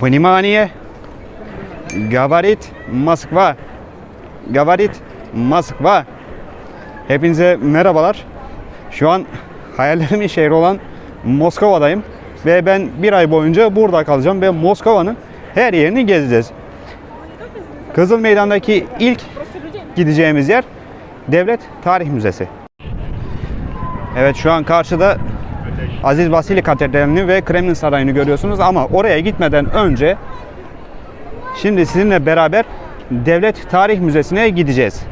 Vнимание! Говорит Moskva. Говорит Moskva. Hepinize merhabalar. Şu an hayallerimin şehri olan Moskova'dayım. Ve ben bir ay boyunca burada kalacağım ve Moskova'nın her yerini gezeceğiz. Kızıl Meydan'daki ilk gideceğimiz yer Devlet Tarih Müzesi. Evet, şu an karşıda Aziz Vasili Katedrali'ni ve Kremlin Sarayı'nı görüyorsunuz ama oraya gitmeden önce şimdi sizinle beraber Devlet Tarih Müzesi'ne gideceğiz.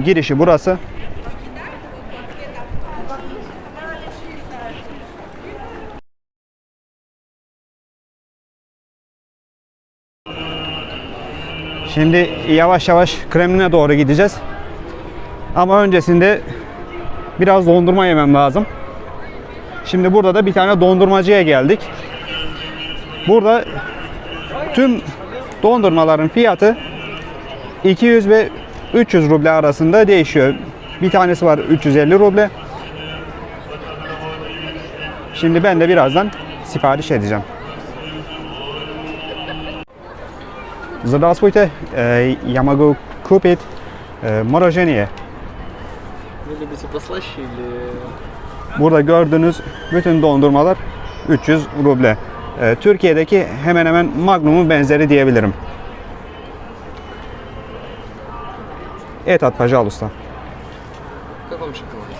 Girişi burası. Şimdi yavaş yavaş Kremlin'e doğru gideceğiz. Ama öncesinde biraz dondurma yemem lazım. Şimdi burada da bir tane dondurmacıya geldik. Burada tüm dondurmaların fiyatı 200 ve 300 ruble arasında değişiyor. Bir tanesi var 350 ruble. Şimdi ben de birazdan sipariş edeceğim. Здравствуйте, я могу купить мороженое. Вы любите послаще или... Burada gördüğünüz bütün dondurmalar 300 ruble. Türkiye'deki hemen hemen Magnum'un benzeri diyebilirim. Этот, пожалуйста. В каком шоколаде?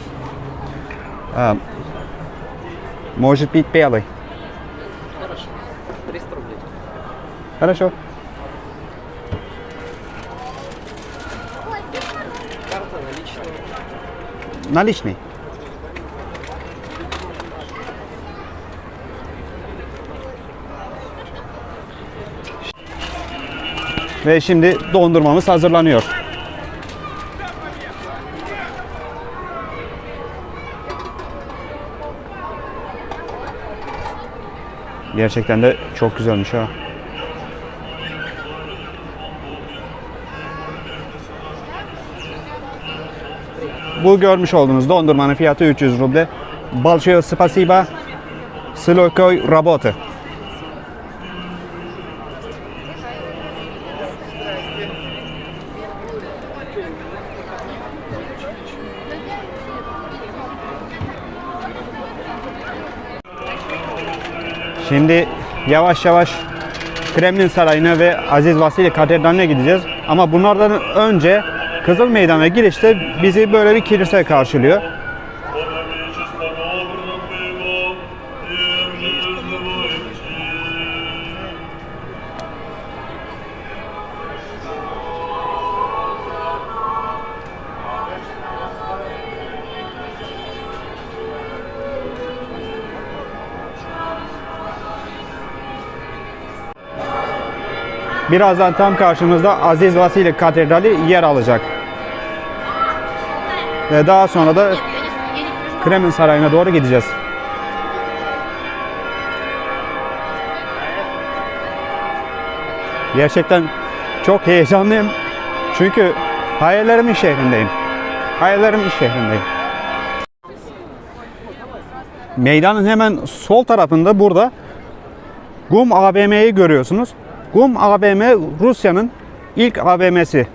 Может быть, белый. Хорошо. 300 рублей. Хорошо. Карта наличная. Наличный. Ve şimdi dondurmamız hazırlanıyor. Gerçekten de çok güzelmiş ha. Bu görmüş olduğunuz dondurmanın fiyatı 300 ruble. Большое спасибо. С легкой работы. Şimdi yavaş yavaş Kremlin Sarayı'na ve Aziz Vasili Katedrali'ne gideceğiz. Ama bunlardan önce Kızıl Meydan'a girişte bizi böyle bir kilise karşılıyor. Birazdan tam karşımızda Aziz Vasili Katedrali yer alacak. Ve daha sonra da Kremlin Sarayı'na doğru gideceğiz. Gerçekten çok heyecanlıyım. Çünkü hayallerimin şehrindeyim. Hayallerimin şehrindeyim. Meydanın hemen sol tarafında burada GUM AVM'yi görüyorsunuz. GUM AVM Rusya'nın ilk AVM'si.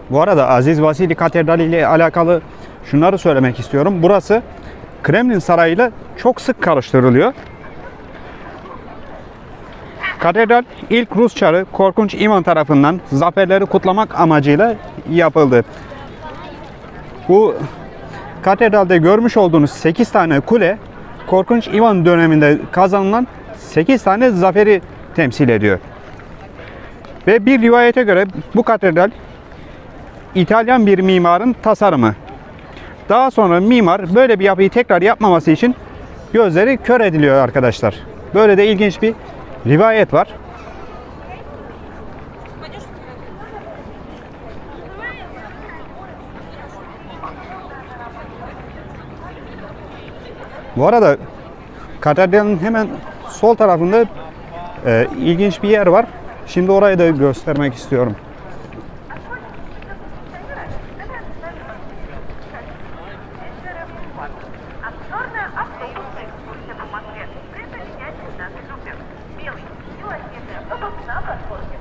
Bu arada Aziz Vasili Katedrali ile alakalı şunları söylemek istiyorum. Burası Kremlin Sarayı ile çok sık karıştırılıyor. Katedral ilk Rus çarı Korkunç İvan tarafından zaferleri kutlamak amacıyla yapıldı. Bu katedralde görmüş olduğunuz 8 tane kule Korkunç İvan döneminde kazanılan 8 tane zaferi temsil ediyor. Ve bir rivayete göre bu katedral İtalyan bir mimarın tasarımı. Daha sonra mimar böyle bir yapıyı tekrar yapmaması için gözleri kör ediliyor arkadaşlar. Böyle de ilginç bir rivayet var. Bu arada katedralin hemen sol tarafında ilginç bir yer var. Şimdi orayı da göstermek istiyorum. Обзорная автобусная экскурсия по Москве. Присоединяйтесь к нашей группе. Белый и лазерный автобус на платформе.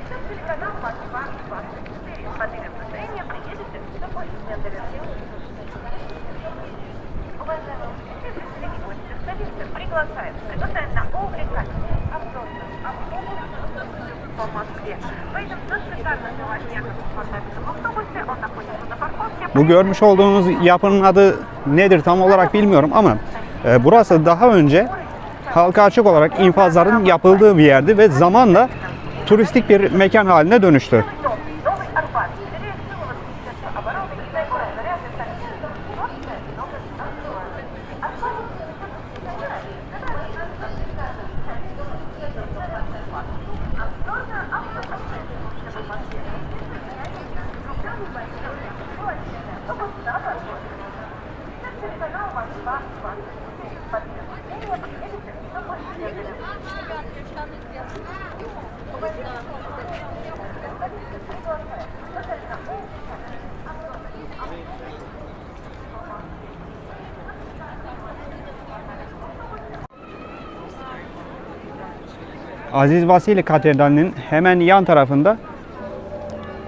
Сейчас телеканал Москва 24. Под имя настроения приедете на поезд доверия. Уважаемые участники, представители гостя столицы приглашаем на увлекательный обзорный автобус по Москве. Поедем на шикарном новомерном автобусе. Он находится на парковке. Bu görmüş olduğunuz yapının adı nedir tam olarak bilmiyorum ama burası daha önce halka açık olarak infazların yapıldığı bir yerdi ve zamanla turistik bir mekan haline dönüştü. Новый Арбат. Перерешила Министерство обороны и наиболее заряженный столицы. Срочное и новое государство. Обзорная автобусная экскурсия по Москве. Автобус на парковке. Сейчас телеканал Москва 24. Под имя настроения приедете на поезд Aziz Vasili Katedrali'nin hemen yan tarafında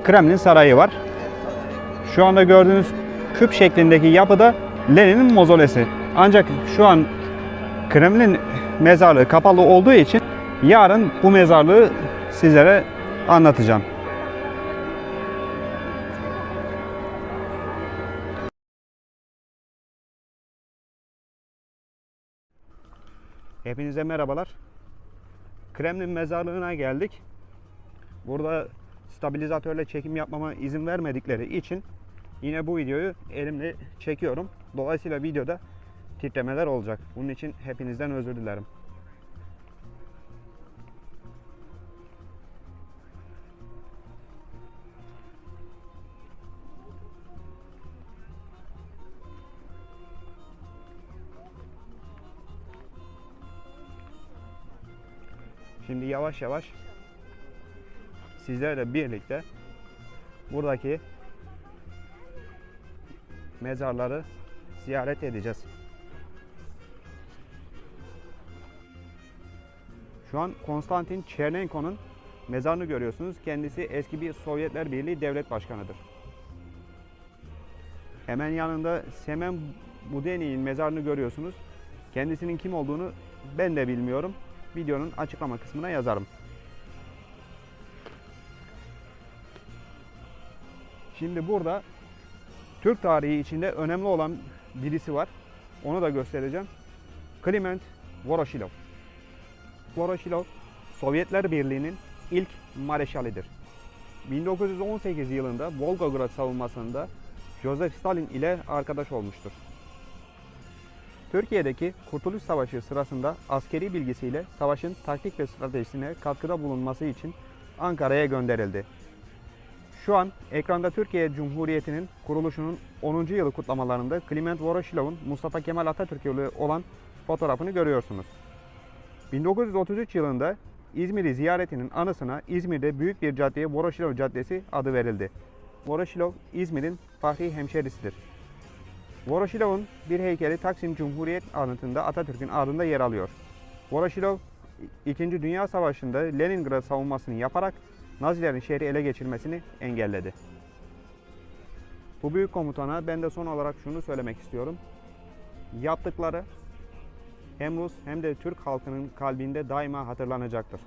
Kremlin Sarayı var. Şu anda gördüğünüz küp şeklindeki yapı da Lenin'in mozolesi. Ancak şu an Kremlin mezarlığı kapalı olduğu için yarın bu mezarlığı sizlere anlatacağım. Hepinize merhabalar. Kremlin mezarlığına geldik. Burada stabilizatörle çekim yapmama izin vermedikleri için yine bu videoyu elimle çekiyorum. Dolayısıyla videoda titremeler olacak. Bunun için hepinizden özür dilerim. Şimdi yavaş yavaş sizlerle birlikte buradaki mezarları ziyaret edeceğiz. Şu an Konstantin Chernenko'nun mezarını görüyorsunuz. Kendisi eski bir Sovyetler Birliği devlet başkanıdır. Hemen yanında Semen Budeni'nin mezarını görüyorsunuz. Kendisinin kim olduğunu ben de bilmiyorum. Videonun açıklama kısmına yazarım. Şimdi burada Türk tarihi içinde önemli olan birisi var. Onu da göstereceğim. Kliment Voroshilov. Voroshilov, Sovyetler Birliği'nin ilk mareşalidir. 1918 yılında Volgograd savunmasında Joseph Stalin ile arkadaş olmuştur. Türkiye'deki Kurtuluş Savaşı sırasında askeri bilgisiyle savaşın taktik ve stratejisine katkıda bulunması için Ankara'ya gönderildi. Şu an ekranda Türkiye Cumhuriyeti'nin kuruluşunun 10. yılı kutlamalarında Kliment Voroshilov'un Mustafa Kemal Atatürk ile olan fotoğrafını görüyorsunuz. 1933 yılında İzmir'i ziyaretinin anısına İzmir'de büyük bir caddeye Voroshilov Caddesi adı verildi. Voroshilov, İzmir'in fahri hemşerisidir. Voroshilov'un bir heykeli Taksim Cumhuriyet anıtında Atatürk'ün ardında yer alıyor. Voroshilov, 2. Dünya Savaşı'nda Leningrad savunmasını yaparak Nazilerin şehri ele geçirmesini engelledi. Bu büyük komutana ben de son olarak şunu söylemek istiyorum. Yaptıkları hem Rus hem de Türk halkının kalbinde daima hatırlanacaktır.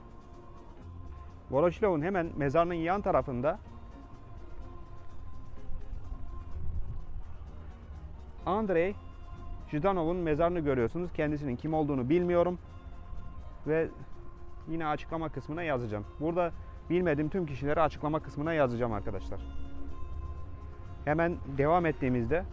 Voroshilov'un hemen mezarının yan tarafında Andrei Zhdanov'un mezarını görüyorsunuz. Kendisinin kim olduğunu bilmiyorum ve yine açıklama kısmına yazacağım. Burada bilmediğim tüm kişileri açıklama kısmına yazacağım arkadaşlar. Hemen devam ettiğimizde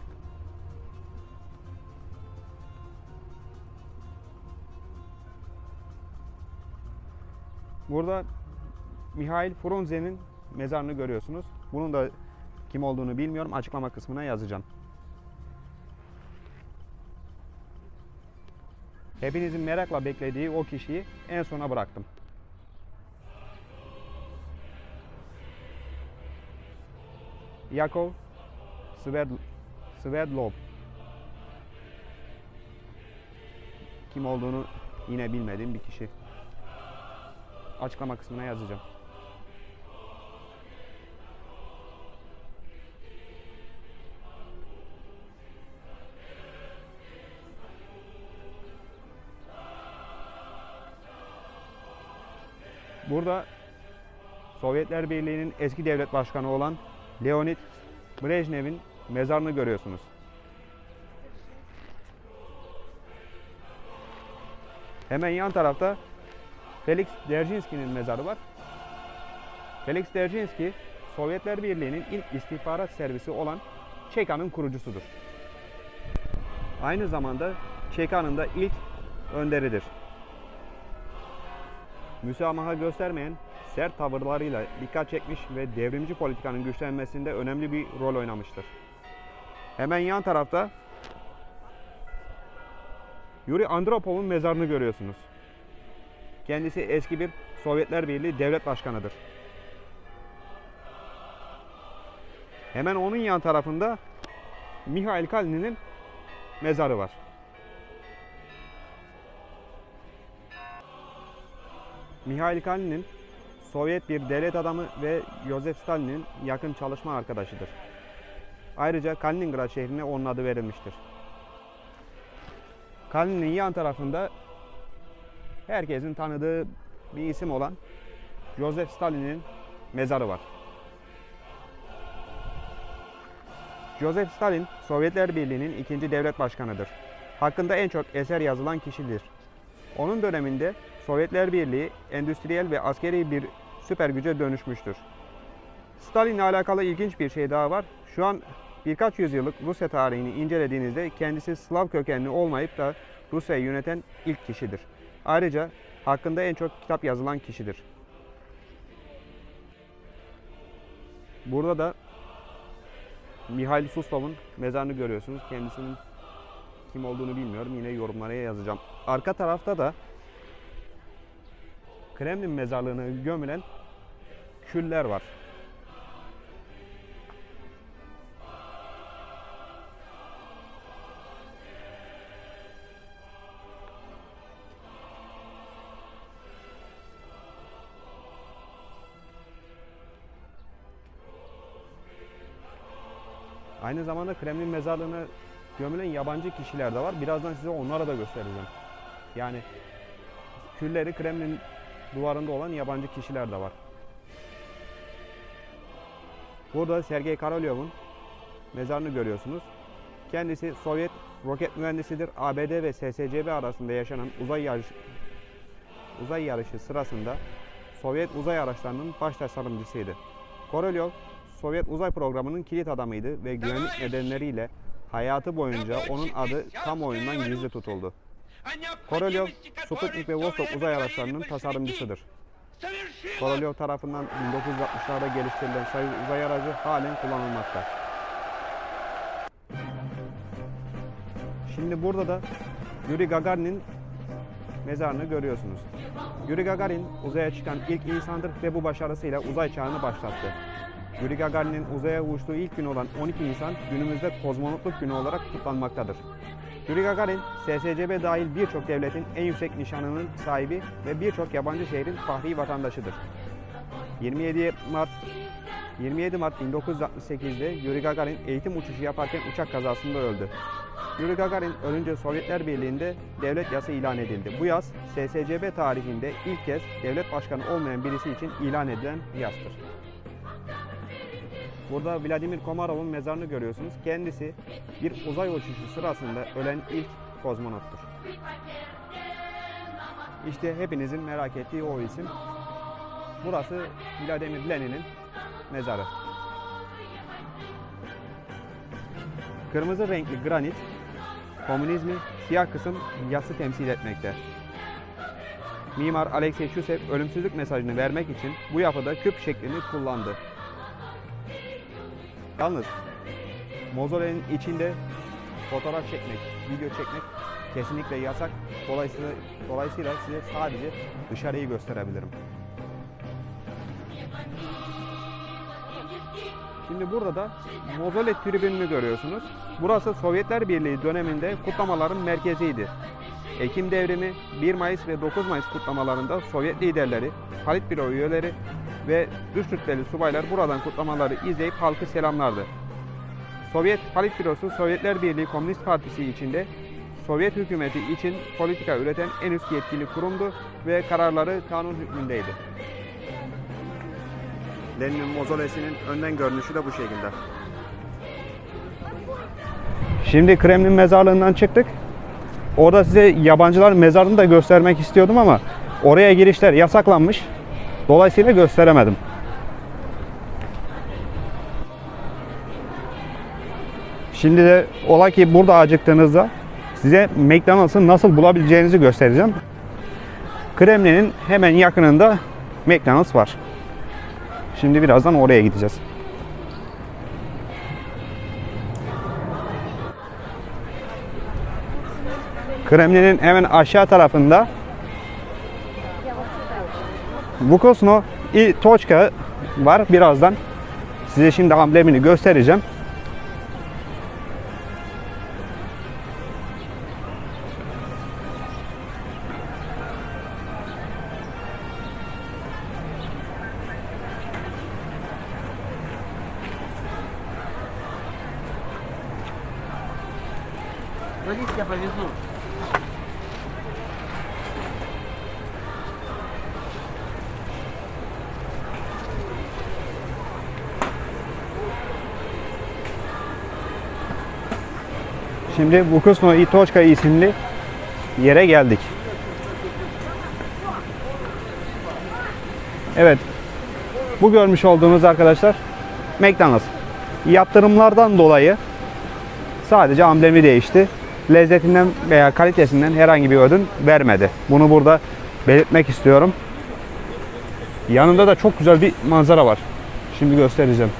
burada Mihail Frunze'nin mezarını görüyorsunuz. Bunun da kim olduğunu bilmiyorum. Açıklama kısmına yazacağım. Hepinizin merakla beklediği o kişiyi en sona bıraktım. Yakov Sverdlov. Kim olduğunu yine bilmediğim bir kişi. Açıklama kısmına yazacağım. Burada Sovyetler Birliği'nin eski devlet başkanı olan Leonid Brejnev'in mezarını görüyorsunuz. Hemen yan tarafta Felix Dzerzhinski'nin mezarı var. Felix Dzerzhinski, Sovyetler Birliği'nin ilk istihbarat servisi olan ÇK'nın kurucusudur. Aynı zamanda ÇK'nın da ilk önderidir. Müsamaha göstermeyen sert tavırlarıyla dikkat çekmiş ve devrimci politikanın güçlenmesinde önemli bir rol oynamıştır. Hemen yan tarafta Yuri Andropov'un mezarını görüyorsunuz. Kendisi eski bir Sovyetler Birliği devlet başkanıdır. Hemen onun yan tarafında Mikhail Kalnin'in mezarı var. Mikhail Kalnin, Sovyet bir devlet adamı ve Joseph Stalin'in yakın çalışma arkadaşıdır. Ayrıca Kaliningrad şehrine onun adı verilmiştir. Kalnin'in yan tarafında herkesin tanıdığı bir isim olan Joseph Stalin'in mezarı var. Joseph Stalin, Sovyetler Birliği'nin ikinci devlet başkanıdır. Hakkında en çok eser yazılan kişidir. Onun döneminde Sovyetler Birliği endüstriyel ve askeri bir süper güce dönüşmüştür. Stalin'le alakalı ilginç bir şey daha var. Şu an birkaç yüzyıllık Rusya tarihini incelediğinizde kendisi Slav kökenli olmayıp da Rusya'yı yöneten ilk kişidir. Ayrıca hakkında en çok kitap yazılan kişidir. Burada da Mihail Suslov'un mezarını görüyorsunuz. Kendisinin kim olduğunu bilmiyorum. Yine yorumlara yazacağım. Arka tarafta da Kremlin mezarlığına gömülen küller var. Aynı zamanda Kremlin mezarlığına gömülen yabancı kişiler de var. Birazdan size onlara da göstereceğim. Yani külleri Kremlin duvarında olan yabancı kişiler de var. Burada Sergey Korolyov'un mezarını görüyorsunuz. Kendisi Sovyet roket mühendisidir. ABD ve SSCB arasında yaşanan uzay yarışı sırasında Sovyet uzay araçlarının baş tasarımcısıydı. Korolyov, Sovyet uzay programının kilit adamıydı ve güvenlik nedenleriyle hayatı boyunca onun adı kamuoyundan gizli tutuldu. Korolyov, Sputnik ve Vostok uzay araçlarının tasarımcısıdır. Korolyov tarafından 1960'larda geliştirilen Soyuz uzay aracı halen kullanılmakta. Şimdi burada da Yuri Gagarin'in mezarını görüyorsunuz. Yuri Gagarin uzaya çıkan ilk insandır ve bu başarısıyla uzay çağını başlattı. Yuri Gagarin'in uzaya uçtuğu ilk gün olan 12 Nisan günümüzde kozmonotluk günü olarak kutlanmaktadır. Yuri Gagarin, SSCB dahil birçok devletin en yüksek nişanının sahibi ve birçok yabancı şehrin fahri vatandaşıdır. 27 Mart 1968'de Yuri Gagarin eğitim uçuşu yaparken uçak kazasında öldü. Yuri Gagarin ölünce Sovyetler Birliği'nde devlet yası ilan edildi. Bu yas, SSCB tarihinde ilk kez devlet başkanı olmayan birisi için ilan edilen yastır. Burada Vladimir Komarov'un mezarını görüyorsunuz. Kendisi bir uzay uçuşu sırasında ölen ilk kozmonottur. İşte hepinizin merak ettiği o isim. Burası Vladimir Lenin'in mezarı. Kırmızı renkli granit, komünizmi, siyah kısım yası temsil etmekte. Mimar Alexey Chusev ölümsüzlük mesajını vermek için bu yapıda küp şeklini kullandı. Yalnız mauzolenin içinde fotoğraf çekmek, video çekmek kesinlikle yasak. Dolayısıyla size sadece dışarıyı gösterebilirim. Şimdi burada da Mozole tribününü görüyorsunuz. Burası Sovyetler Birliği döneminde kutlamaların merkeziydi. Ekim Devrimi, 1 Mayıs ve 9 Mayıs kutlamalarında Sovyet liderleri, Politbüro üyeleri ve üst rütbeli subaylar buradan kutlamaları izleyip halkı selamlardı. Sovyet Politbürosu, Sovyetler Birliği Komünist Partisi içinde Sovyet hükümeti için politika üreten en üst yetkili kurumdu ve kararları kanun hükmündeydi. Lenin'in mozolesinin önden görünüşü de bu şekilde. Şimdi Kremlin mezarlığından çıktık. Orada size yabancılar mezarını da göstermek istiyordum ama oraya girişler yasaklanmış. Dolayısıyla gösteremedim. Şimdi de ola ki burada acıktığınızda size McDonald's'ı nasıl bulabileceğinizi göstereceğim. Kremlin'in hemen yakınında McDonald's var. Şimdi birazdan oraya gideceğiz. Kremlin'in hemen aşağı tarafında Vukosno i Tochka var. Birazdan size şimdi amblemini göstereceğim. Садись, я повезу. Şimdi Vukosno i Tochka isimli yere geldik. Evet. Bu görmüş olduğunuz arkadaşlar McDonald's. Yaptırımlardan dolayı sadece amblemi değişti. Lezzetinden veya kalitesinden herhangi bir ödün vermedi. Bunu burada belirtmek istiyorum. Yanında da çok güzel bir manzara var. Şimdi göstereceğim.